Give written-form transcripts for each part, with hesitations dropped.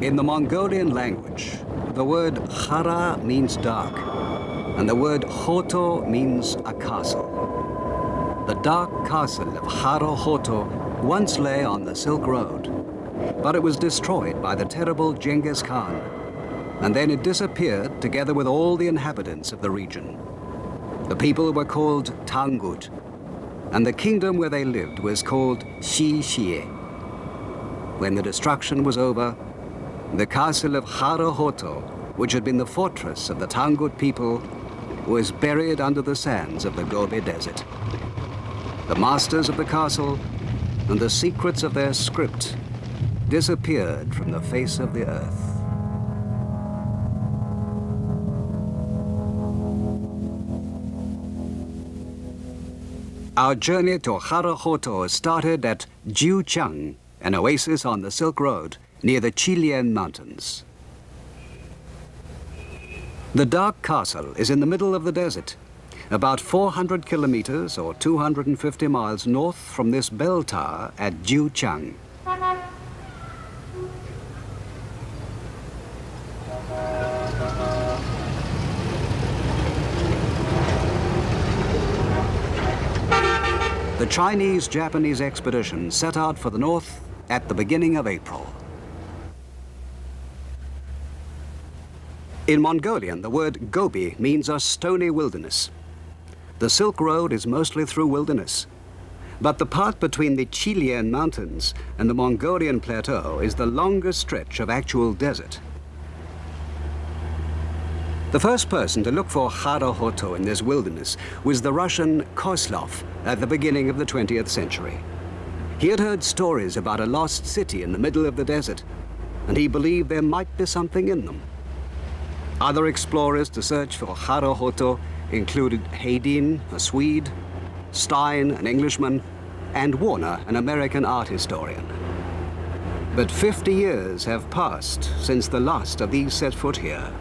In the Mongolian language, the word Khara means dark, and the word Hoto means a castle. The dark castle of Khara Hoto once lay on the Silk Road, but it was destroyed by the terrible Genghis Khan, and then it disappeared together with all the inhabitants of the region. The people were called Tangut, and the kingdom where they lived was called Xixie. When the destruction was over, the castle of Khara Hoto, which had been the fortress of the Tangut people, was buried under the sands of the Gobi Desert. The masters of the castle and the secrets of their script disappeared from the face of the earth. Our journey to Khara Hoto started at Jiuchang, an oasis on the Silk Road near the Qilian Mountains. The dark castle is in the middle of the desert, about 400 kilometers or 250 miles north from this bell tower at Jiuchang. The Chinese-Japanese expedition set out for the north at the beginning of April. In Mongolian, the word Gobi means a stony wilderness. The Silk Road is mostly through wilderness, but the part between the Qilian Mountains and the Mongolian Plateau is the longest stretch of actual desert. The first person to look for Khara Hoto in this wilderness was the Russian Kozlov at the beginning of the 20th century. He had heard stories about a lost city in the middle of the desert, and he believed there might be something in them. Other explorers to search for Khara Hoto included Hedin, a Swede, Stein, an Englishman, and Warner, an American art historian. But 50 years have passed since the last of these set foot here.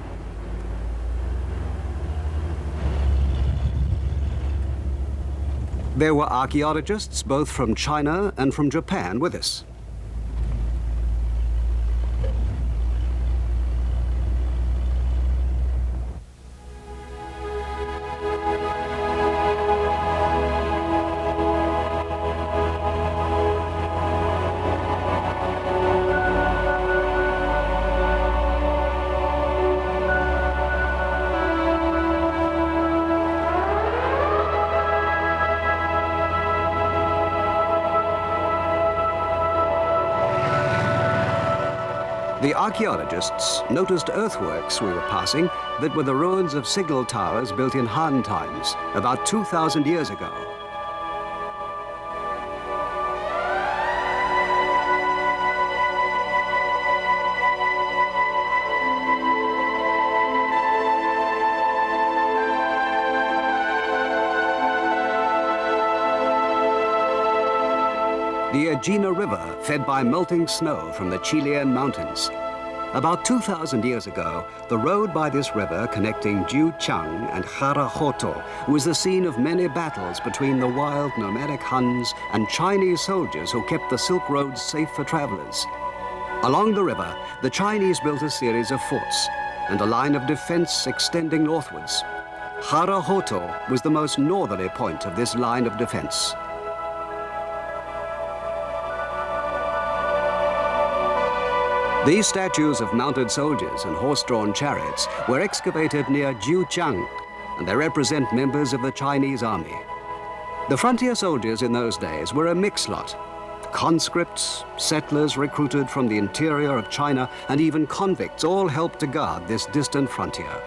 There were archaeologists both from China and from Japan with us. The archaeologists noticed earthworks we were passing that were the ruins of signal towers built in Han times, about 2,000 years ago. The Agena River fed by melting snow from the Qilian Mountains. About 2,000 years ago, the road by this river connecting Jiuchang and Khara Hoto was the scene of many battles between the wild nomadic Huns and Chinese soldiers who kept the Silk Road safe for travelers. Along the river, the Chinese built a series of forts and a line of defense extending northwards. Khara Hoto was the most northerly point of this line of defense. These statues of mounted soldiers and horse-drawn chariots were excavated near Jiuchang, and they represent members of the Chinese army. The frontier soldiers in those days were a mixed lot. Conscripts, settlers recruited from the interior of China, and even convicts all helped to guard this distant frontier.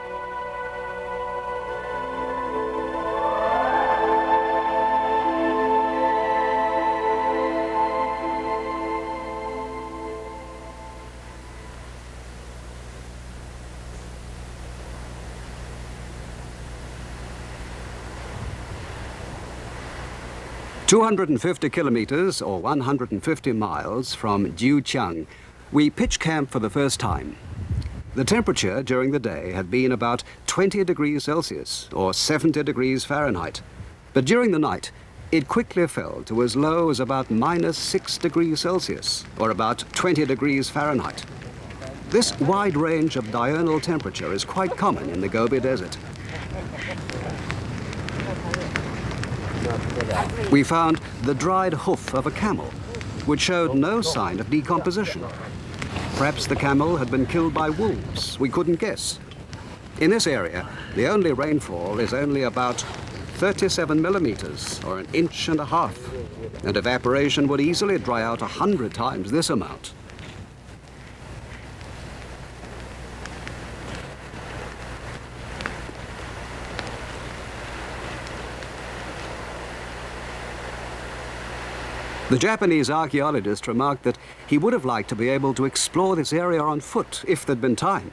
"250 kilometers, or 150 miles from Jiuchang, we pitched camp for the first time. The temperature during the day had been about 20 degrees Celsius, or 70 degrees Fahrenheit. But during the night, it quickly fell to as low as about -6 degrees Celsius, or about 20 degrees Fahrenheit. This wide range of diurnal temperature is quite common in the Gobi Desert. We found the dried hoof of a camel, which showed no sign of decomposition. Perhaps the camel had been killed by wolves. We couldn't guess. In this area, the only rainfall is only about 37 millimeters, or 1.5 inches, and evaporation would easily dry out 100 times this amount. The Japanese archaeologist remarked that he would have liked to be able to explore this area on foot if there'd been time.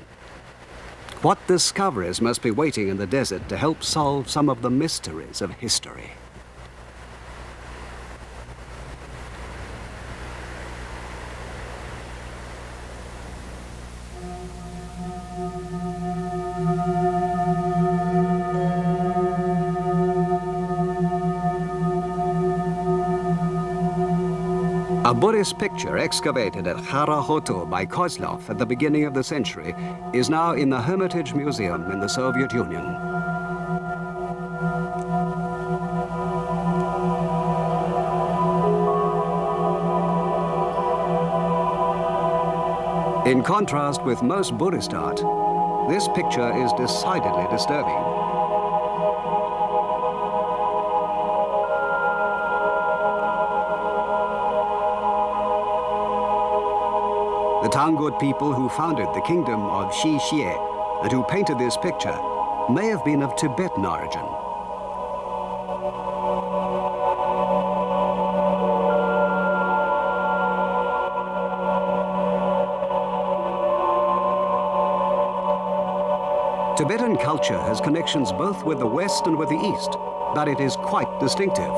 What discoveries must be waiting in the desert to help solve some of the mysteries of history? A Buddhist picture excavated at Hara Hoto by Kozlov at the beginning of the century is now in the Hermitage Museum in the Soviet Union. In contrast with most Buddhist art, this picture is decidedly disturbing. The Tangut people who founded the kingdom of Shi Xie and who painted this picture may have been of Tibetan origin. Tibetan culture has connections both with the West and with the East, but it is quite distinctive.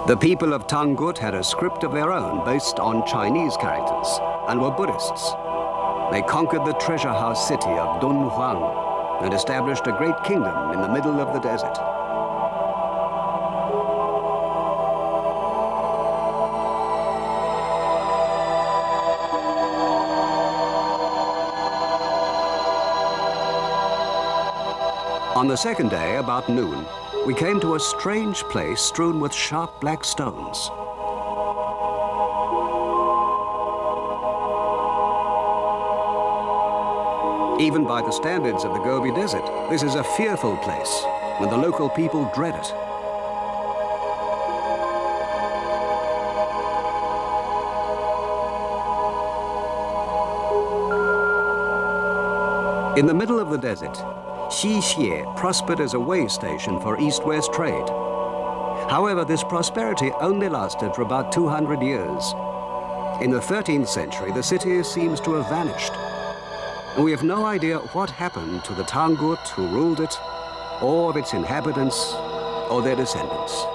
The people of Tangut had a script of their own based on Chinese characters and were Buddhists. They conquered the treasure house city of Dunhuang and established a great kingdom in the middle of the desert. On the second day, about noon, we came to a strange place strewn with sharp black stones. Even by the standards of the Gobi Desert, this is a fearful place, and the local people dread it. In the middle of the desert, Shi Xie prospered as a way station for east-west trade. However, this prosperity only lasted for about 200 years. In the 13th century, the city seems to have vanished. And we have no idea what happened to the Tangut who ruled it, or of its inhabitants, or their descendants.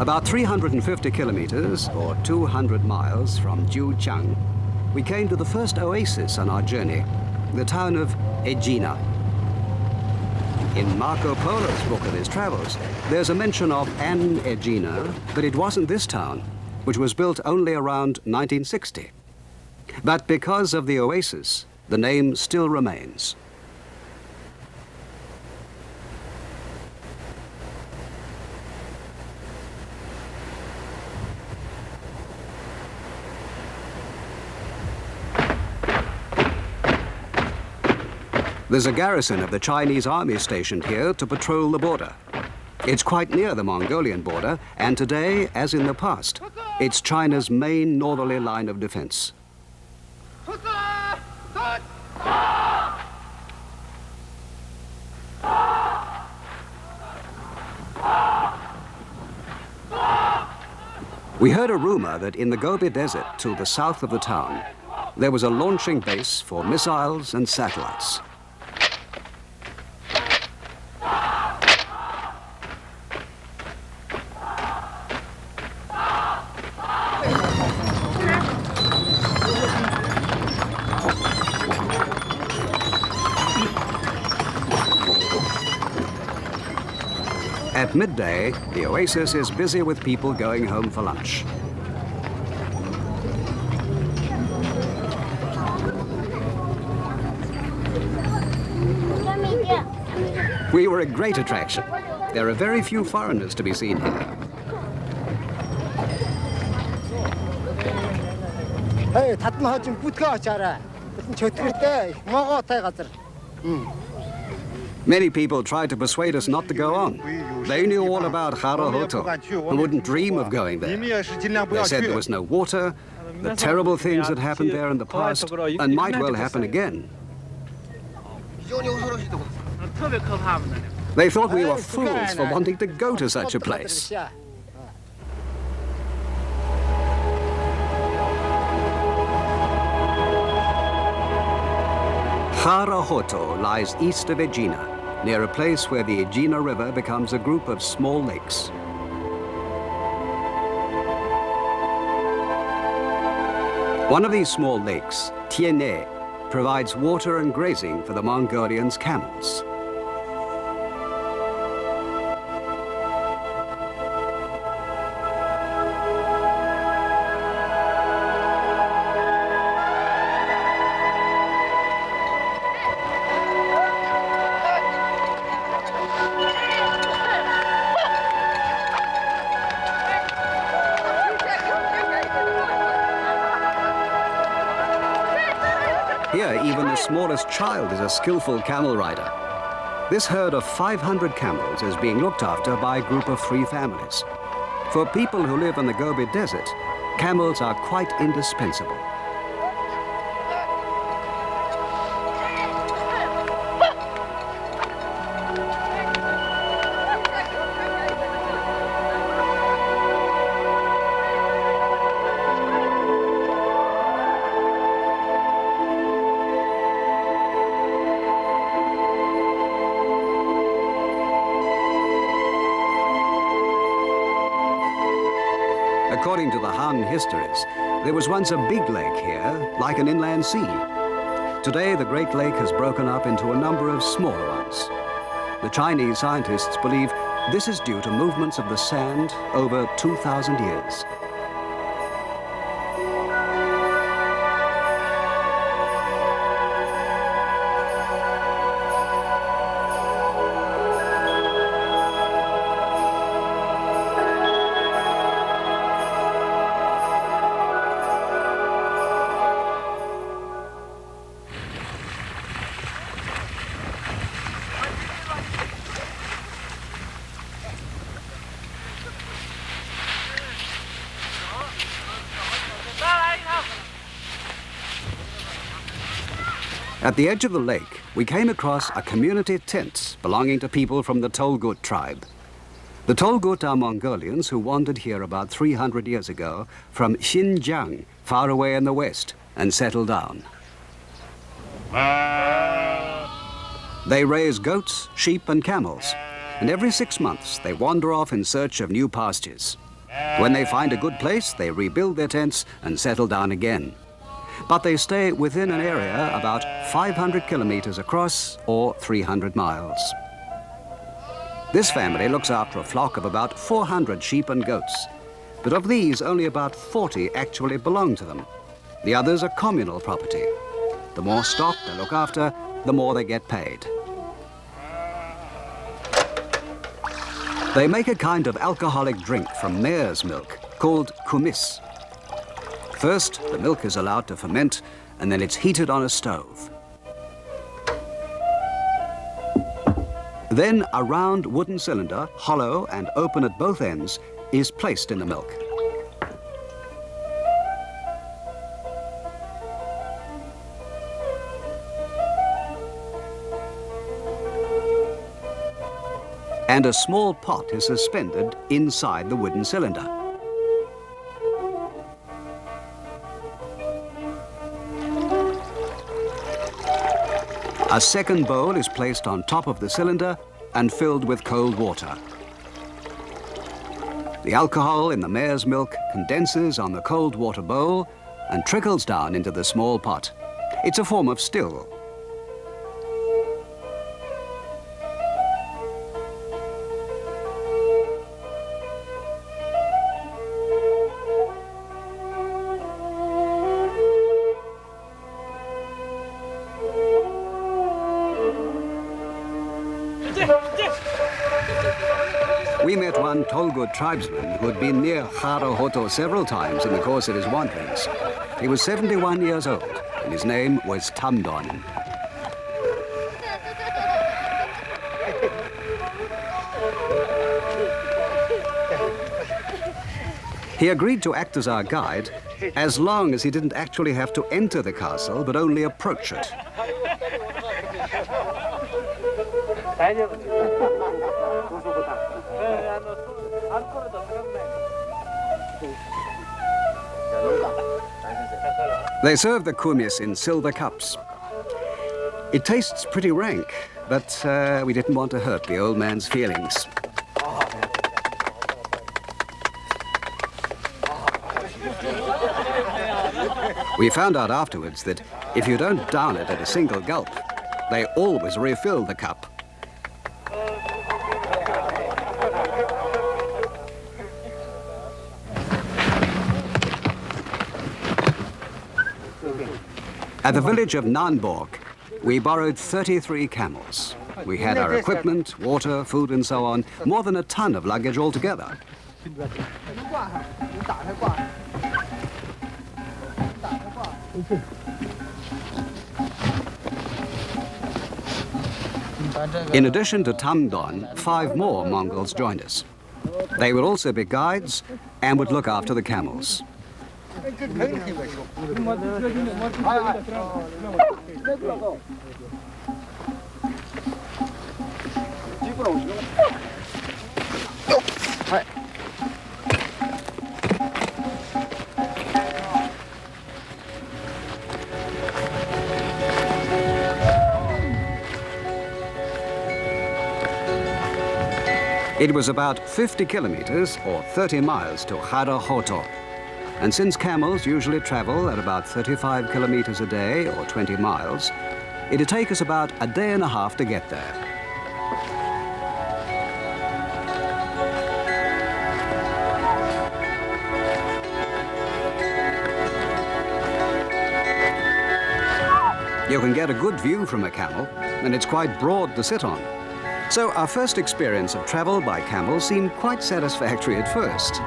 About 350 kilometers, or 200 miles from Jiujiang, we came to the first oasis on our journey, the town of Egina. In Marco Polo's book of his travels, there's a mention of an Egina, but it wasn't this town, which was built only around 1960. But because of the oasis, the name still remains. There's a garrison of the Chinese army stationed here to patrol the border. It's quite near the Mongolian border, and today, as in the past, it's China's main northerly line of defense. We heard a rumor that in the Gobi Desert to the south of the town, there was a launching base for missiles and satellites. At midday, the oasis is busy with people going home for lunch. We were a great attraction. There are very few foreigners to be seen here. Hey, татмахажин бүтгэ очаарай. Бүтэн чөтгөртэй могоотой газар. Many people tried to persuade us not to go on. They knew all about Harahoto and wouldn't dream of going there. They said there was no water, the terrible things that happened there in the past, and might well happen again. They thought we were fools for wanting to go to such a place. Harahoto lies east of Egina, near a place where the Egina River becomes a group of small lakes. One of these small lakes, Tiene, provides water and grazing for the Mongolians' camels. Here, even the smallest child is a skillful camel rider. This herd of 500 camels is being looked after by a group of 3 families. For people who live in the Gobi Desert, camels are quite indispensable. According to the Han histories, there was once a big lake here, like an inland sea. Today, the Great Lake has broken up into a number of smaller ones. The Chinese scientists believe this is due to movements of the sand over 2,000 years. At the edge of the lake, we came across a community tent belonging to people from the Tolgut tribe. The Tolgut are Mongolians who wandered here about 300 years ago from Xinjiang, far away in the west, and settled down. They raise goats, sheep, and camels, and every 6 months they wander off in search of new pastures. When they find a good place, they rebuild their tents and settle down again. But they stay within an area about 500 kilometers across or 300 miles. This family looks after a flock of about 400 sheep and goats, but of these only about 40 actually belong to them. The others are communal property. The more stock they look after, the more they get paid. They make a kind of alcoholic drink from mare's milk called kumis. First, the milk is allowed to ferment, and then it's heated on a stove. Then a round wooden cylinder, hollow and open at both ends, is placed in the milk. And a small pot is suspended inside the wooden cylinder. A second bowl is placed on top of the cylinder and filled with cold water. The alcohol in the mare's milk condenses on the cold water bowl and trickles down into the small pot. It's a form of still. met one Tolgud tribesman who had been near Haro Hoto several times in the course of his wanderings. He was 71 years old, and his name was Tamdon. He agreed to act as our guide as long as he didn't actually have to enter the castle, but only approach it. They serve the kumis in silver cups. It tastes pretty rank, but we didn't want to hurt the old man's feelings. We found out afterwards that if you don't down it at a single gulp, they always refill the cup. At the village of Nanborg, we borrowed 33 camels. We had our equipment, water, food, and so on, more than a ton of luggage altogether. In addition to Tamdon, 5 more Mongols joined us. They would also be guides and would look after the camels. It was about 50 kilometers or 30 miles to Haro Hoto. And since camels usually travel at about 35 kilometers a day or 20 miles, it'd take us about a day and a half to get there. You can get a good view from a camel, and it's quite broad to sit on. So our first experience of travel by camel seemed quite satisfactory at first.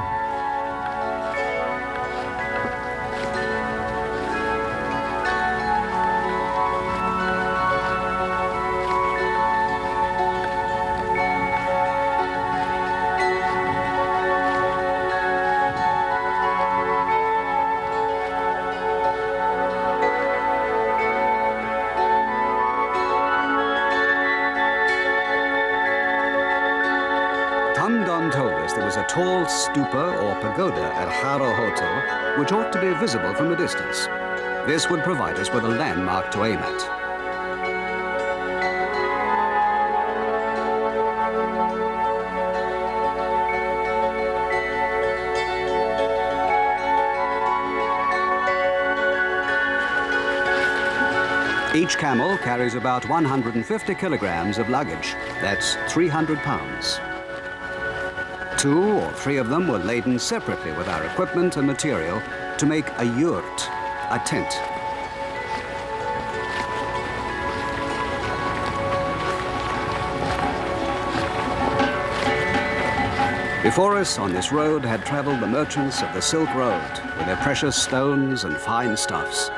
Tamdon told us there was a tall stupa or pagoda at Haro Hoto, which ought to be visible from a distance. This would provide us with a landmark to aim at. Each camel carries about 150 kilograms of luggage. That's 300 pounds. 2 or 3 of them were laden separately with our equipment and material to make a yurt, a tent. Before us on this road had traveled the merchants of the Silk Road with their precious stones and fine stuffs.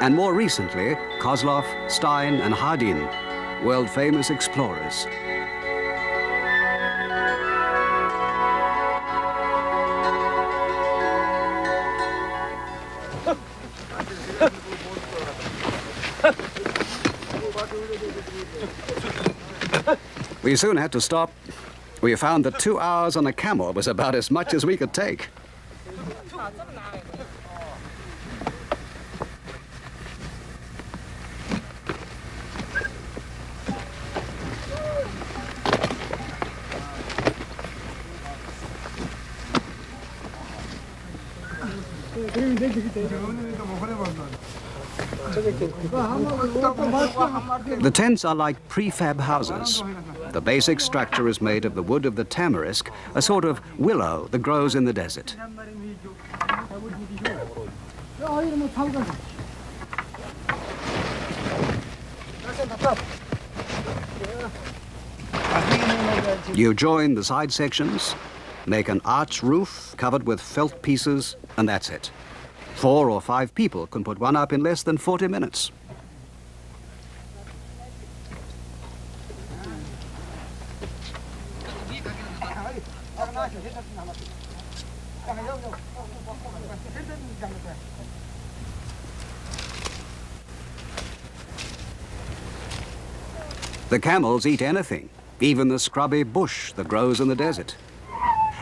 And more recently, Kozlov, Stein, and Hardin, world-famous explorers. We soon had to stop. We found that 2 hours on a camel was about as much as we could take. The tents are like prefab houses. The basic structure is made of the wood of the tamarisk, a sort of willow that grows in the desert. You join the side sections, make an arch roof covered with felt pieces, and that's it. 4 or 5 people can put one up in less than 40 minutes. The camels eat anything, even the scrubby bush that grows in the desert.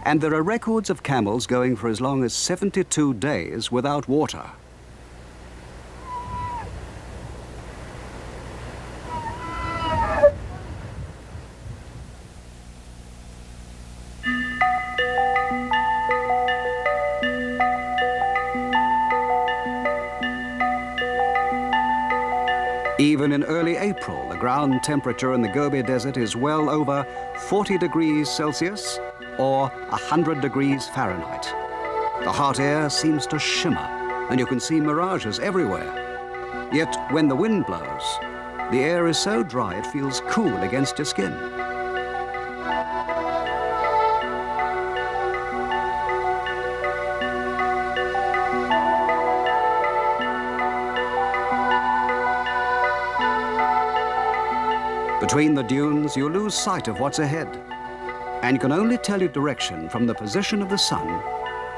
And there are records of camels going for as long as 72 days without water. Even in early April, the ground temperature in the Gobi Desert is well over 40 degrees Celsius or 100 degrees Fahrenheit. The hot air seems to shimmer, and you can see mirages everywhere. Yet when the wind blows, the air is so dry it feels cool against your skin. Between the dunes, you lose sight of what's ahead, and can only tell your direction from the position of the sun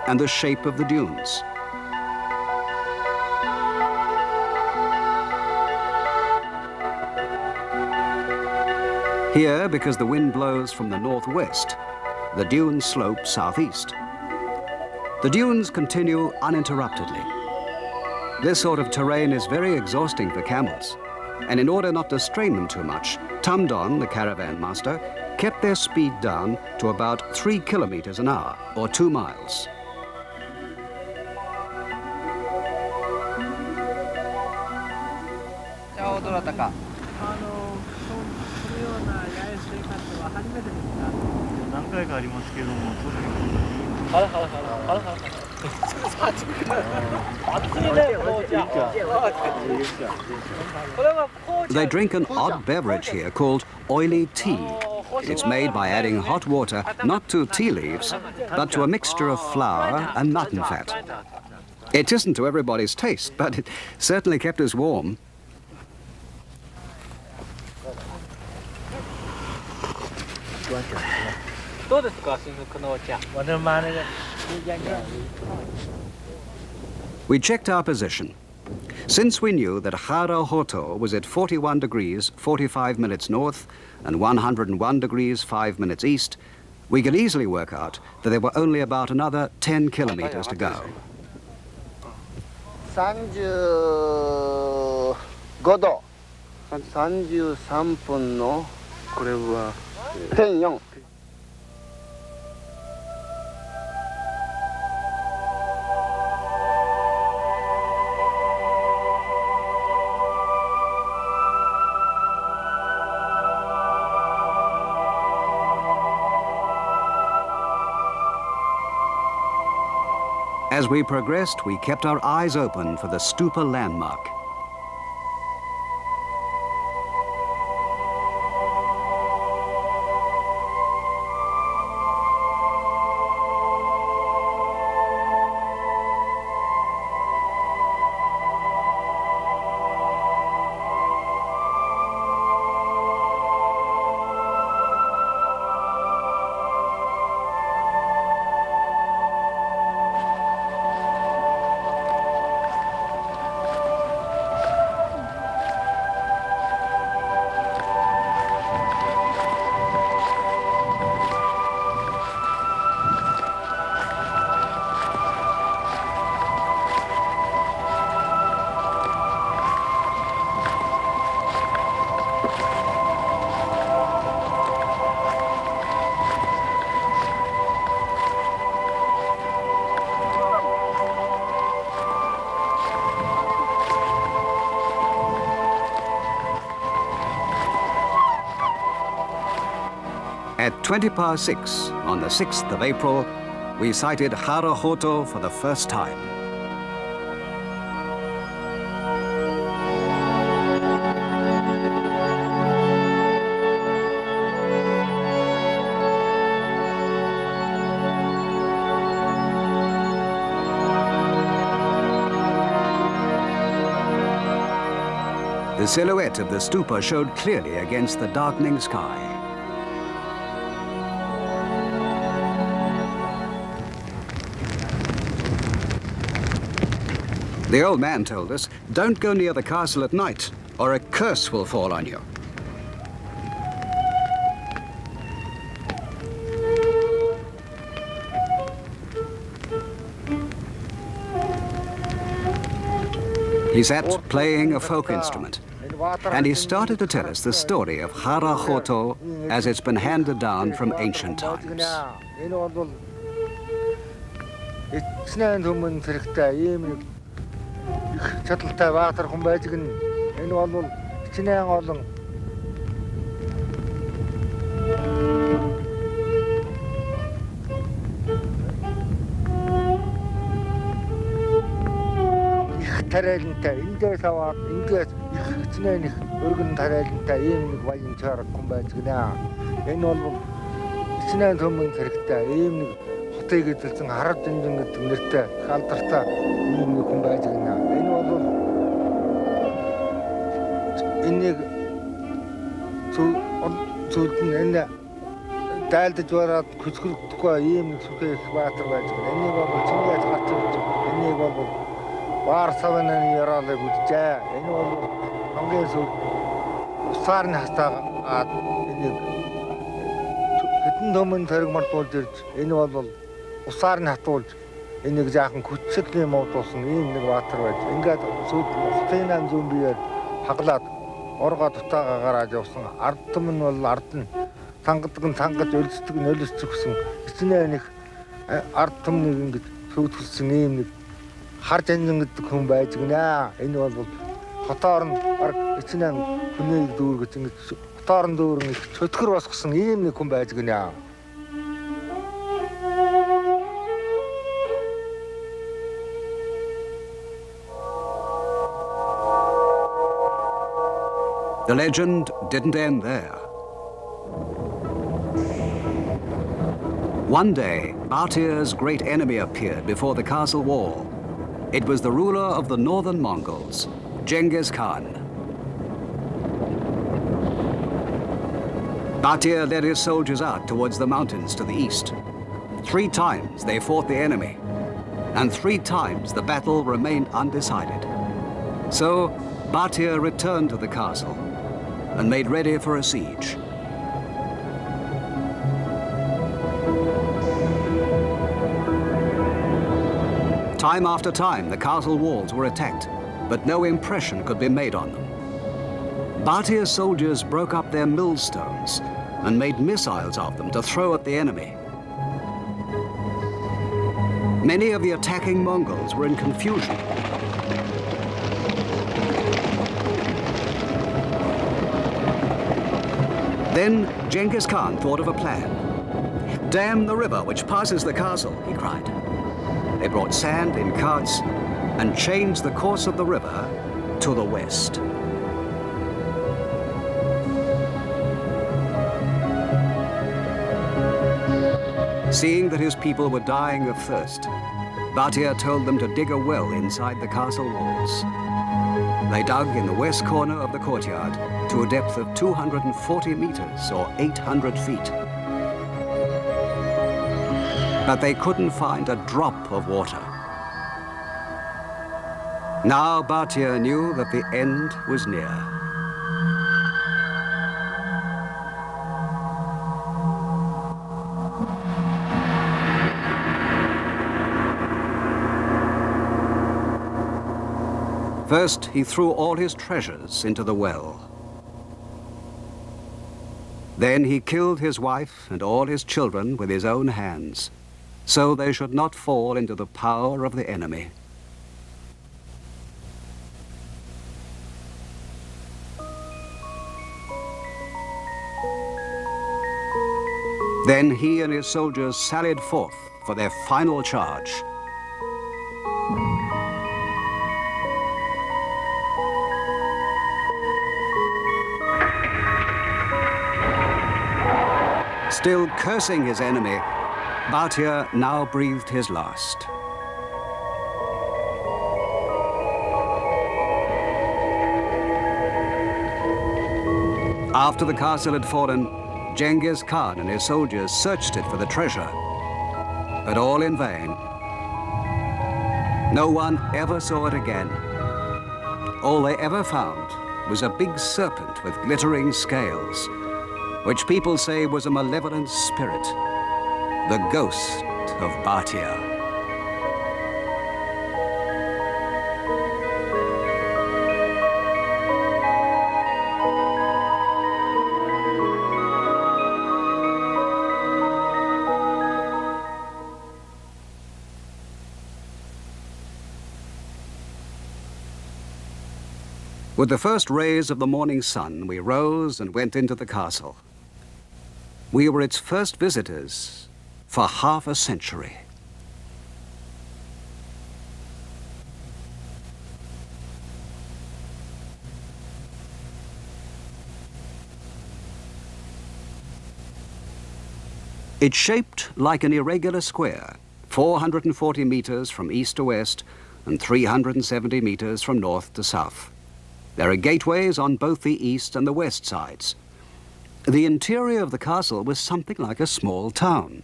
and the shape of the dunes. Here, because the wind blows from the northwest, the dunes slope southeast. The dunes continue uninterruptedly. This sort of terrain is very exhausting for camels, and in order not to strain them too much, Tumdon, the caravan master, kept their speed down to about 3 kilometers an hour, or 2 miles. They drink an odd beverage here called oily tea. It's made by adding hot water, not to tea leaves, but to a mixture of flour and mutton fat. It isn't to everybody's taste, but it certainly kept us warm. We checked our position. Since we knew that Hara Hoto was at 41 degrees 45 minutes north and 101 degrees 5 minutes east, we could easily work out that there were only about another 10 kilometers to go. 35度33分のこれは0.4 As we progressed, we kept our eyes open for the Stupa landmark. At 6:20 on the 6th of April, we sighted Hara Hoto for the first time. The silhouette of the stupa showed clearly against the darkening sky. The old man told us, don't go near the castle at night, or a curse will fall on you. He sat playing a folk instrument, and he started to tell us the story of Hara Hoto as it's been handed down from ancient times. Чадaltaй баатар хүн байж гэн энэ бол хичнээн олон их тариалантай эндээс аваад ингээд их хичнээн их өргөн тариалантай ийм нэг баян чарга хүн байж гэнэ. Энэ бол хичнээн төмөн хэрэгтэй ийм нэг хотыг эзэлсэн харад дэмжин гэдэг нэртэй халдартай ийм нэг хүн байж гэнэ. Энийг зүуд нь энэ дайлдаж бараад хөсгөрөхгүй ийм нэг сүхэ их баатар байж байгаа. Энийг бол чингээд гарч ирж энийг бол баар савнаны яраалыг үзжээ. Энэ бол хамгийн сүүл усаар нь хастаагаад энийг хэдэн төмөн тэрэгмартуулж ирж энэ бол усаар нь хатуулж энийг жаахан хүчтэй муудуулсан ийм нэг баатар байж. Ингээд сүүл хотын зүүн биеэр хаглаад оргоо дутаагаа гараад явсан. Ард түмэн бол ард нь тангадаг нь тангаж өлсдөг нь өлсдөг гэсэн эцнээ нэг ард түмнийг ингэж сүйтгэсэн ийм нэг хар жанжин гэдэг хүн байж гинэ. Энэ бол хотоор нь баг эцнээ хүнийг дүүргэж ингэж хотоор нь дүүрэн их чөтгөр босгосон ийм нэг хүн байж гинэ. The legend didn't end there. One day, Batir's great enemy appeared before the castle wall. It was the ruler of the northern Mongols, Genghis Khan. Batir led his soldiers out towards the mountains to the east. 3 times they fought the enemy, and 3 times the battle remained undecided. So, Batir returned to the castle and made ready for a siege. Time after time, the castle walls were attacked, but no impression could be made on them. Batir's soldiers broke up their millstones and made missiles of them to throw at the enemy. Many of the attacking Mongols were in confusion. Then Genghis Khan thought of a plan. Dam the river which passes the castle, he cried. They brought sand in carts and changed the course of the river to the west. Seeing that his people were dying of thirst, Batir told them to dig a well inside the castle walls. They dug in the west corner of the courtyard to a depth of 240 meters or 800 feet. But they couldn't find a drop of water. Now Batir knew that the end was near. First, he threw all his treasures into the well. Then he killed his wife and all his children with his own hands, so they should not fall into the power of the enemy. Then he and his soldiers sallied forth for their final charge. Still cursing his enemy, Batir now breathed his last. After the castle had fallen, Genghis Khan and his soldiers searched it for the treasure, but all in vain. No one ever saw it again. All they ever found was a big serpent with glittering scales, which people say was a malevolent spirit, the ghost of Bhatia. With the first rays of the morning sun, we rose and went into the castle. We were its first visitors for half a century. It's shaped like an irregular square, 440 meters from east to west and 370 meters from north to south. There are gateways on both the east and the west sides. The interior of the castle was something like a small town.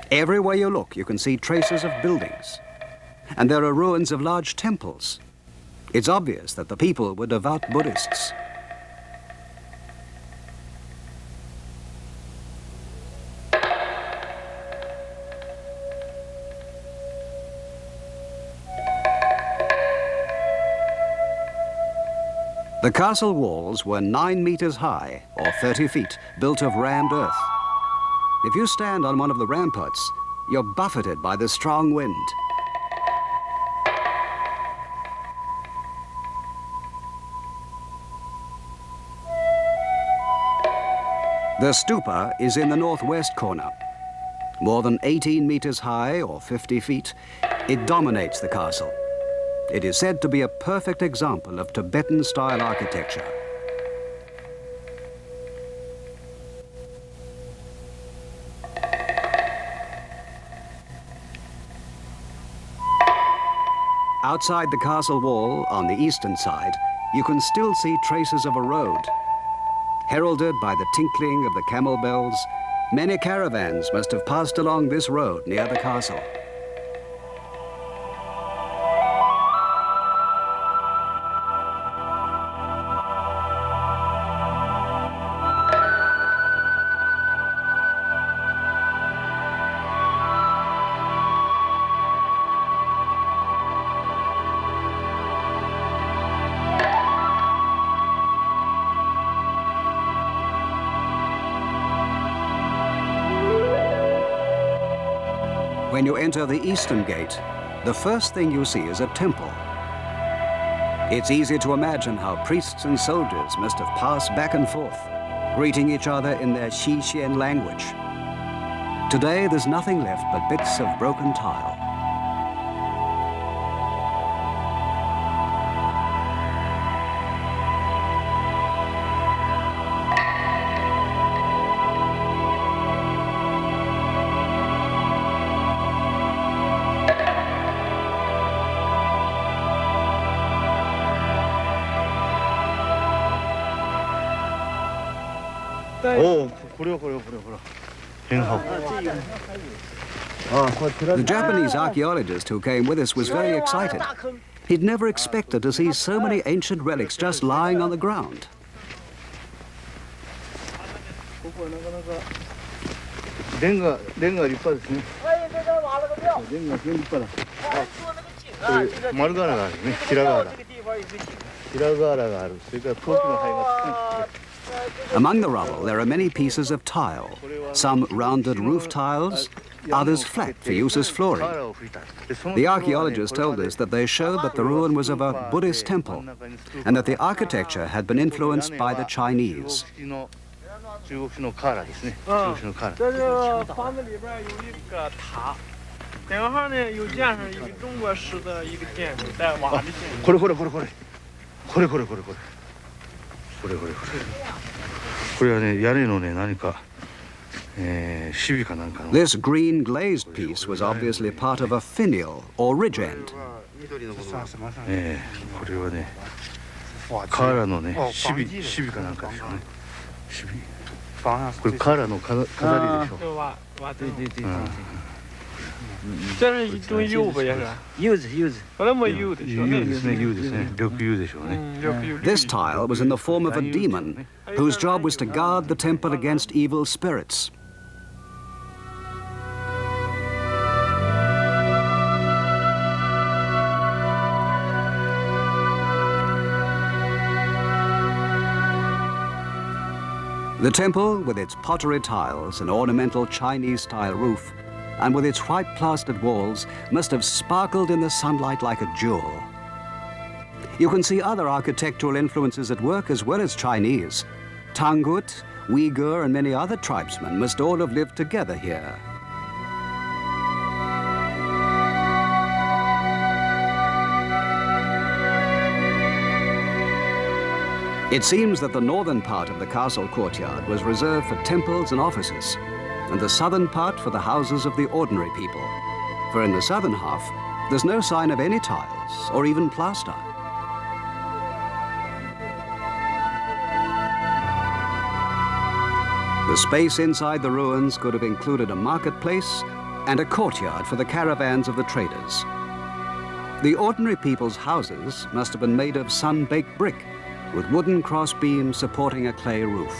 Everywhere you look, you can see traces of buildings. And there are ruins of large temples. It's obvious that the people were devout Buddhists. The castle walls were 9 meters high, or 30 feet, built of rammed earth. If you stand on one of the ramparts, you're buffeted by the strong wind. The stupa is in the northwest corner. More than 18 meters high, or 50 feet, it dominates the castle. It is said to be a perfect example of Tibetan-style architecture. Outside the castle wall, on the eastern side, you can still see traces of a road. Heralded by the tinkling of the camel bells, many caravans must have passed along this road near the castle. When you enter the eastern gate, the first thing you see is a temple. It's easy to imagine how priests and soldiers must have passed back and forth, greeting each other in their Xixian language. Today, there's nothing left but bits of broken tile. The Japanese archaeologist who came with us was very excited. He'd never expected to see so many ancient relics just lying on the ground. Among the rubble, there are many pieces of tile, some rounded roof tiles, others flat for use as flooring. The archaeologists told us that they showed that the ruin was of a Buddhist temple and that the architecture had been influenced by the Chinese. シビかなんかの This green glazed piece was obviously part of a finial or ridge end. これはね瓦のねシビかなんかでしょうねシビこれ瓦の飾りでしょ这是一种釉吧，也是。柚子。好像没釉的，釉ですね釉ですね緑釉でしょうね This tile was in the form of a demon whose job was to guard the temple against evil spirits. The temple, with its pottery tiles and ornamental Chinese-style roof, and with its white plastered walls, must have sparkled in the sunlight like a jewel. You can see other architectural influences at work as well as Chinese. Tangut, Uyghur, and many other tribesmen must all have lived together here. It seems that the northern part of the castle courtyard was reserved for temples and offices, and the southern part for the houses of the ordinary people. For in the southern half, there's no sign of any tiles or even plaster. The space inside the ruins could have included a marketplace and a courtyard for the caravans of the traders. The ordinary people's houses must have been made of sun-baked brick, with wooden cross beams supporting a clay roof.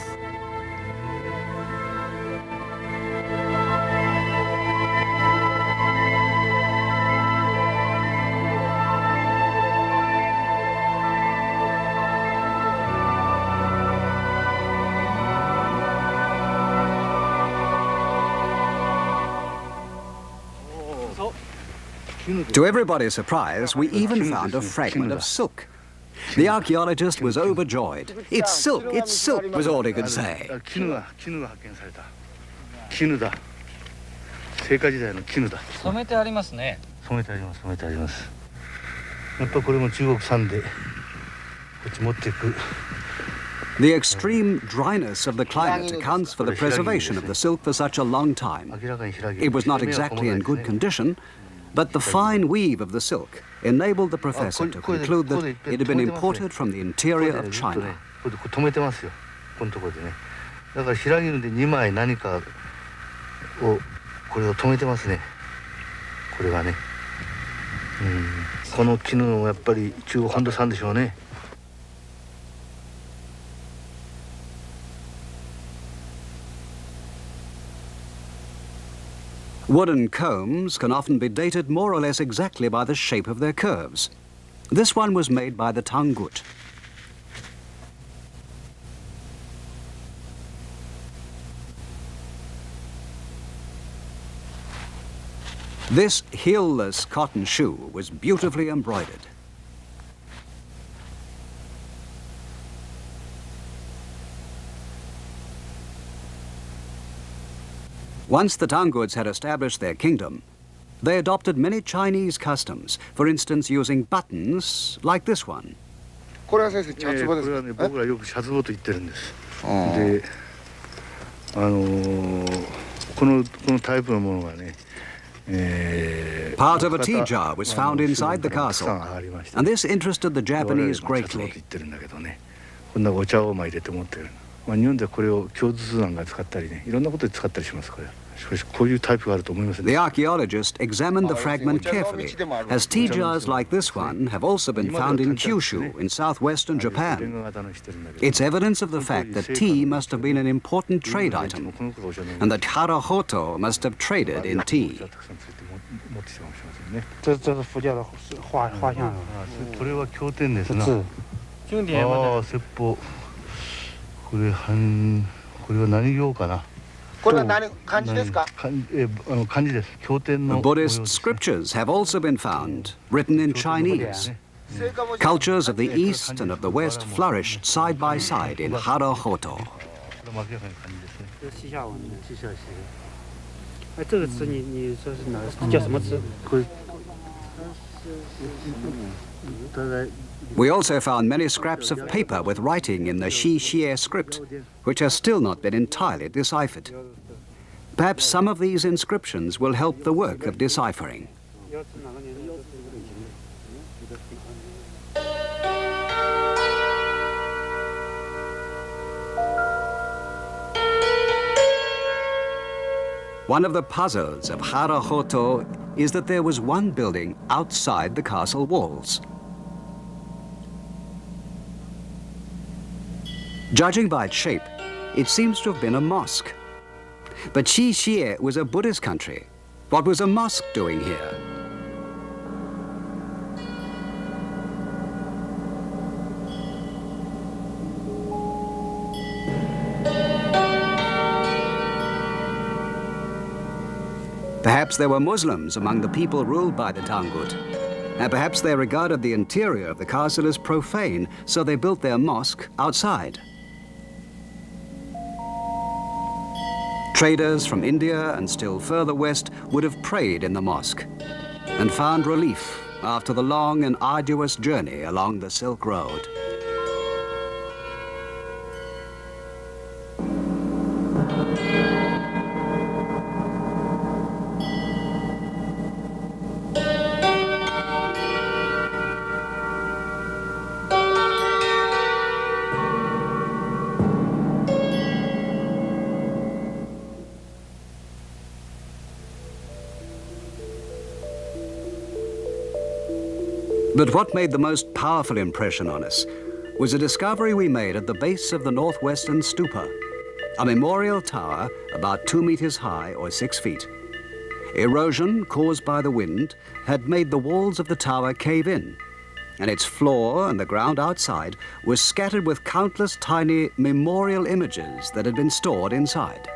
To everybody's surprise, we even found a fragment of silk. The archaeologist was overjoyed. It's silk, was all he could say. 絹が発見された絹だ聖火時代の絹だ染めてありますね。染めてありますやっぱこれも中国産でこっち持っていく The extreme dryness of the climate accounts for the preservation of the silk for such a long time. It was not exactly in good condition, but the fine weave of the silk enabled the professor to conclude that it had been imported from the interior of China. 止めてますよこのところでねだから平絹で2枚何かをこれを止めてますねこれがねこの絹もやっぱり中国本土産でしょうね Wooden combs can often be dated more or less exactly by the shape of their curves. This one was made by the Tangut. This heel-less cotton shoe was beautifully embroidered. Once the Tanguts had established their kingdom, they adopted many Chinese customs, for instance using buttons like this one. これは先生、チャツボですか？これはね、僕らよくシャツボと言ってるんです。で、このタイプのものがね、Part of a tea jar was found inside the castle, and this interested the Japanese greatly. こんなお茶を巻いてて持ってる。まあ日本ではこれを京都通案が使ったりね、いろんなことで使ったりしますこれ。しかしこういうタイプがあると思いませんね。 The archaeologist examined the fragment carefully, as tea jars like this one have also been found in Kyushu in southwestern Japan. It's evidence of the fact that tea must have been an important trade item, and that Harahoto must have traded in tea. 这是佛教的画像。これは経典ですな。经典ああ、説法。これは何行かな。 これは何漢字ですか？漢字です。経典の Buddhist scriptures have also been found, written in Chinese. Cultures of the East and of the West flourished side by side in Harahoto. 西夏文的。哎，这个字你说是哪个？叫什么字？ We also found many scraps of paper with writing in the Xie script, which has still not been entirely deciphered. Perhaps some of these inscriptions will help the work of deciphering. One of the puzzles of Harahoto is that there was one building outside the castle walls. Judging by its shape, it seems to have been a mosque. But Xixie was a Buddhist country. What was a mosque doing here? Perhaps there were Muslims among the people ruled by the Tangut. And perhaps they regarded the interior of the castle as profane, so they built their mosque outside. Traders from India and still further west would have prayed in the mosque and found relief after the long and arduous journey along the Silk Road. But what made the most powerful impression on us was a discovery we made at the base of the northwestern stupa, a memorial tower about 2 meters high or 6 feet. Erosion caused by the wind had made the walls of the tower cave in, and its floor and the ground outside was scattered with countless tiny memorial images that had been stored inside.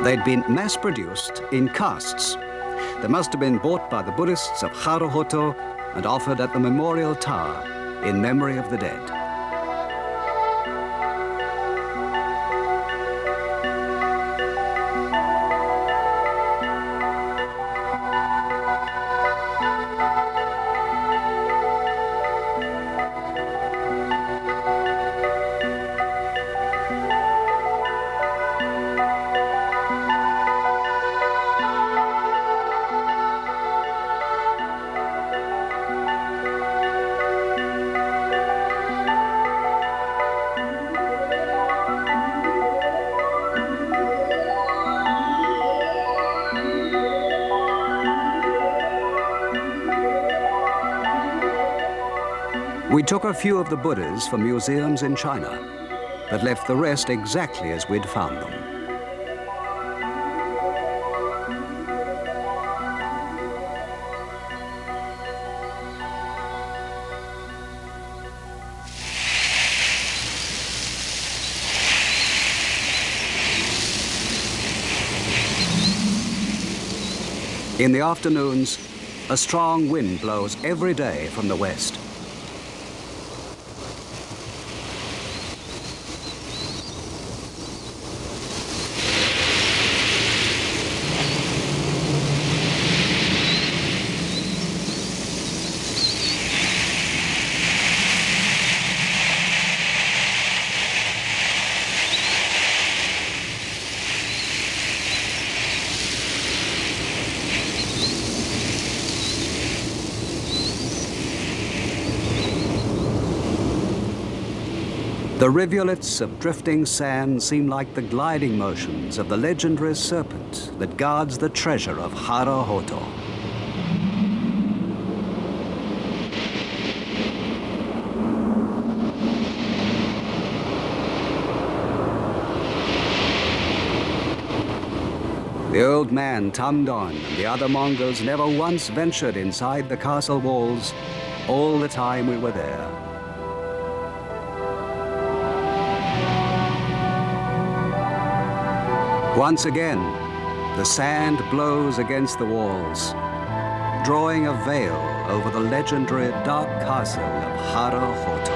They'd been mass-produced in casts. They must have been bought by the Buddhists of Harahoto and offered at the memorial tower in memory of the dead. We took a few of the Buddhas for museums in China, but left the rest exactly as we'd found them. In the afternoons, a strong wind blows every day from the west. The rivulets of drifting sand seem like the gliding motions of the legendary serpent that guards the treasure of Harahoto. The old man, Tamdon, and the other Mongols never once ventured inside the castle walls all the time we were there. Once again, the sand blows against the walls, drawing a veil over the legendary dark castle of Harahoto.